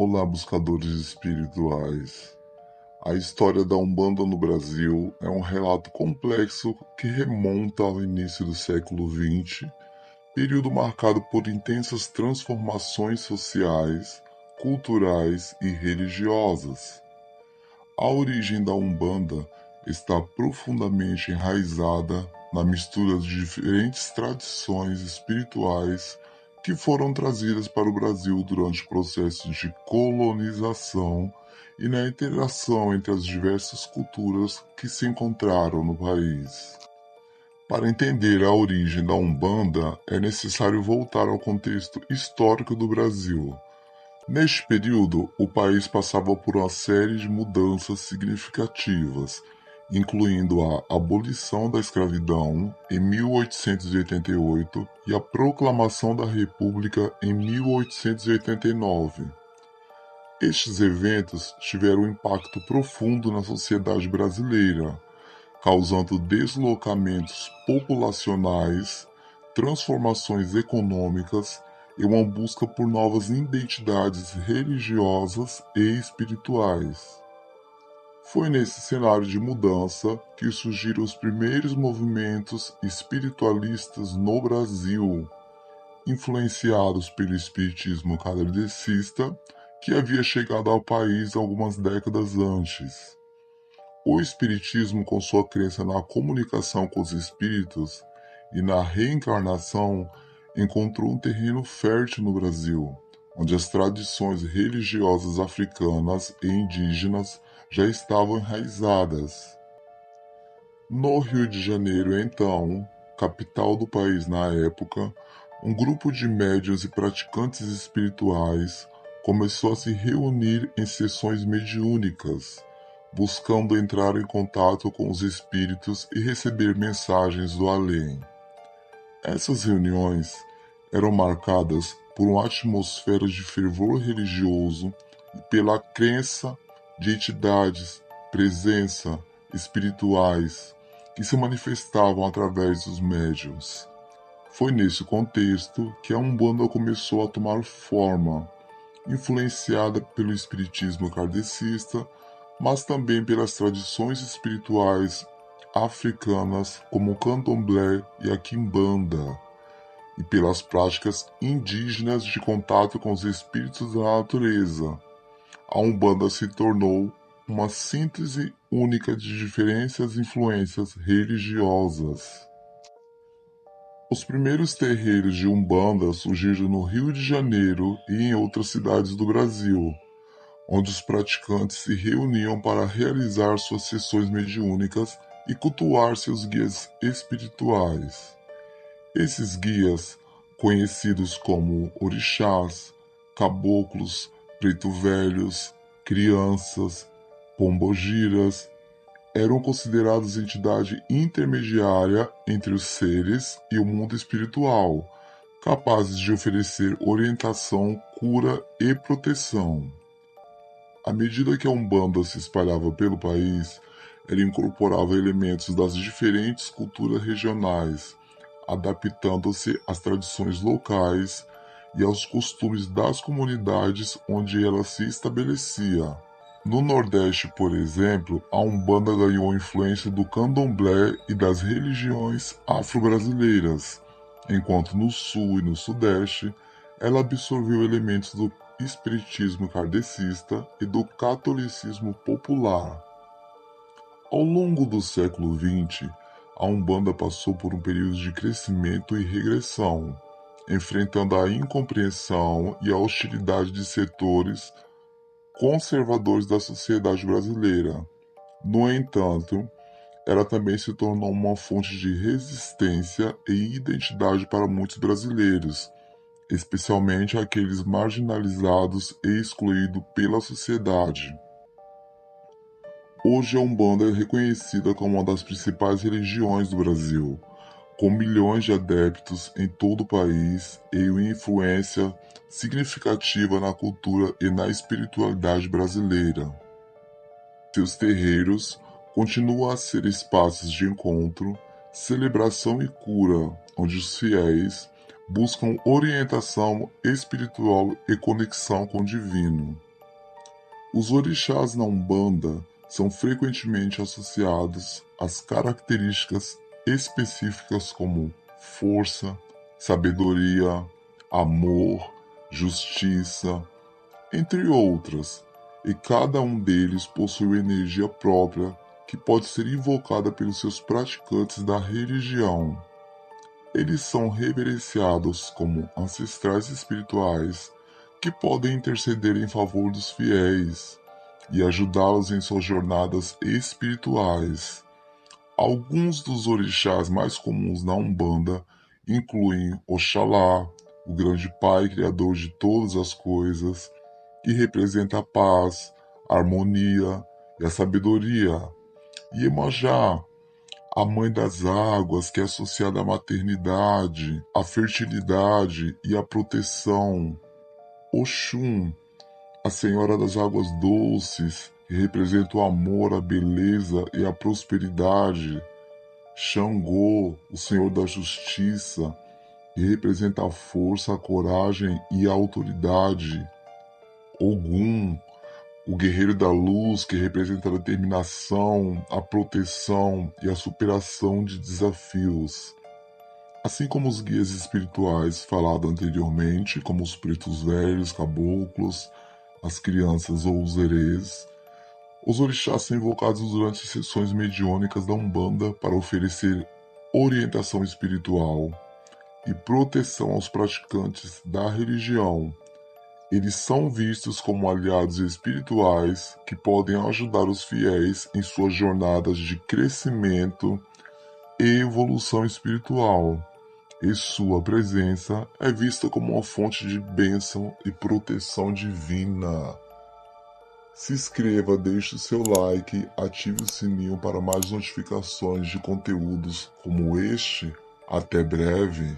Olá, buscadores espirituais. A história da Umbanda no Brasil é um relato complexo que remonta ao início do século XX, período marcado por intensas transformações sociais, culturais e religiosas. A origem da Umbanda está profundamente enraizada na mistura de diferentes tradições espirituais que foram trazidas para o Brasil durante o processo de colonização e na interação entre as diversas culturas que se encontraram no país. Para entender a origem da Umbanda, é necessário voltar ao contexto histórico do Brasil. Neste período, o país passava por uma série de mudanças significativas, incluindo a abolição da escravidão em 1888 e a proclamação da República em 1889. Estes eventos tiveram um impacto profundo na sociedade brasileira, causando deslocamentos populacionais, transformações econômicas e uma busca por novas identidades religiosas e espirituais. Foi nesse cenário de mudança que surgiram os primeiros movimentos espiritualistas no Brasil, influenciados pelo espiritismo kardecista, que havia chegado ao país algumas décadas antes. O espiritismo, com sua crença na comunicação com os espíritos e na reencarnação, encontrou um terreno fértil no Brasil, onde as tradições religiosas africanas e indígenas já estavam enraizadas. No Rio de Janeiro, então, capital do país na época, um grupo de médiuns e praticantes espirituais começou a se reunir em sessões mediúnicas, buscando entrar em contato com os espíritos e receber mensagens do além. Essas reuniões eram marcadas por uma atmosfera de fervor religioso e pela crença de entidades, presença, espirituais que se manifestavam através dos médiuns. Foi nesse contexto que a Umbanda começou a tomar forma, influenciada pelo espiritismo kardecista, mas também pelas tradições espirituais africanas como o candomblé e a quimbanda, e pelas práticas indígenas de contato com os espíritos da natureza. A Umbanda se tornou uma síntese única de diferentes influências religiosas. Os primeiros terreiros de Umbanda surgiram no Rio de Janeiro e em outras cidades do Brasil, onde os praticantes se reuniam para realizar suas sessões mediúnicas e cultuar seus guias espirituais. Esses guias, conhecidos como orixás, caboclos, preto-velhos, crianças, pombogiras, eram considerados entidade intermediária entre os seres e o mundo espiritual, capazes de oferecer orientação, cura e proteção. À medida que a Umbanda se espalhava pelo país, ela incorporava elementos das diferentes culturas regionais, adaptando-se às tradições locais e aos costumes das comunidades onde ela se estabelecia. No Nordeste, por exemplo, a Umbanda ganhou influência do candomblé e das religiões afro-brasileiras, enquanto no Sul e no Sudeste ela absorveu elementos do espiritismo kardecista e do catolicismo popular. Ao longo do século XX, a Umbanda passou por um período de crescimento e regressão, enfrentando a incompreensão e a hostilidade de setores conservadores da sociedade brasileira. No entanto, ela também se tornou uma fonte de resistência e identidade para muitos brasileiros, especialmente aqueles marginalizados e excluídos pela sociedade. Hoje a Umbanda é reconhecida como uma das principais religiões do Brasil, com milhões de adeptos em todo o país e uma influência significativa na cultura e na espiritualidade brasileira. Seus terreiros continuam a ser espaços de encontro, celebração e cura, onde os fiéis buscam orientação espiritual e conexão com o divino. Os orixás na Umbanda são frequentemente associados às características específicas como força, sabedoria, amor, justiça, entre outras, e cada um deles possui energia própria que pode ser invocada pelos seus praticantes da religião. Eles são reverenciados como ancestrais espirituais que podem interceder em favor dos fiéis e ajudá-los em suas jornadas espirituais. Alguns dos orixás mais comuns na Umbanda incluem Oxalá, o grande pai criador de todas as coisas, que representa a paz, a harmonia e a sabedoria, e Iemanjá, a mãe das águas, que é associada à maternidade, à fertilidade e à proteção. Oxum, a senhora das águas doces, que representa o amor, a beleza e a prosperidade. Xangô, o senhor da justiça, que representa a força, a coragem e a autoridade. Ogum, o guerreiro da luz, que representa a determinação, a proteção e a superação de desafios. Assim como os guias espirituais falados anteriormente, como os pretos velhos, caboclos, as crianças ou os herês, os orixás são invocados durante sessões mediúnicas da Umbanda para oferecer orientação espiritual e proteção aos praticantes da religião. Eles são vistos como aliados espirituais que podem ajudar os fiéis em suas jornadas de crescimento e evolução espiritual, e sua presença é vista como uma fonte de bênção e proteção divina. Se inscreva, deixe o seu like, ative o sininho para mais notificações de conteúdos como este. Até breve!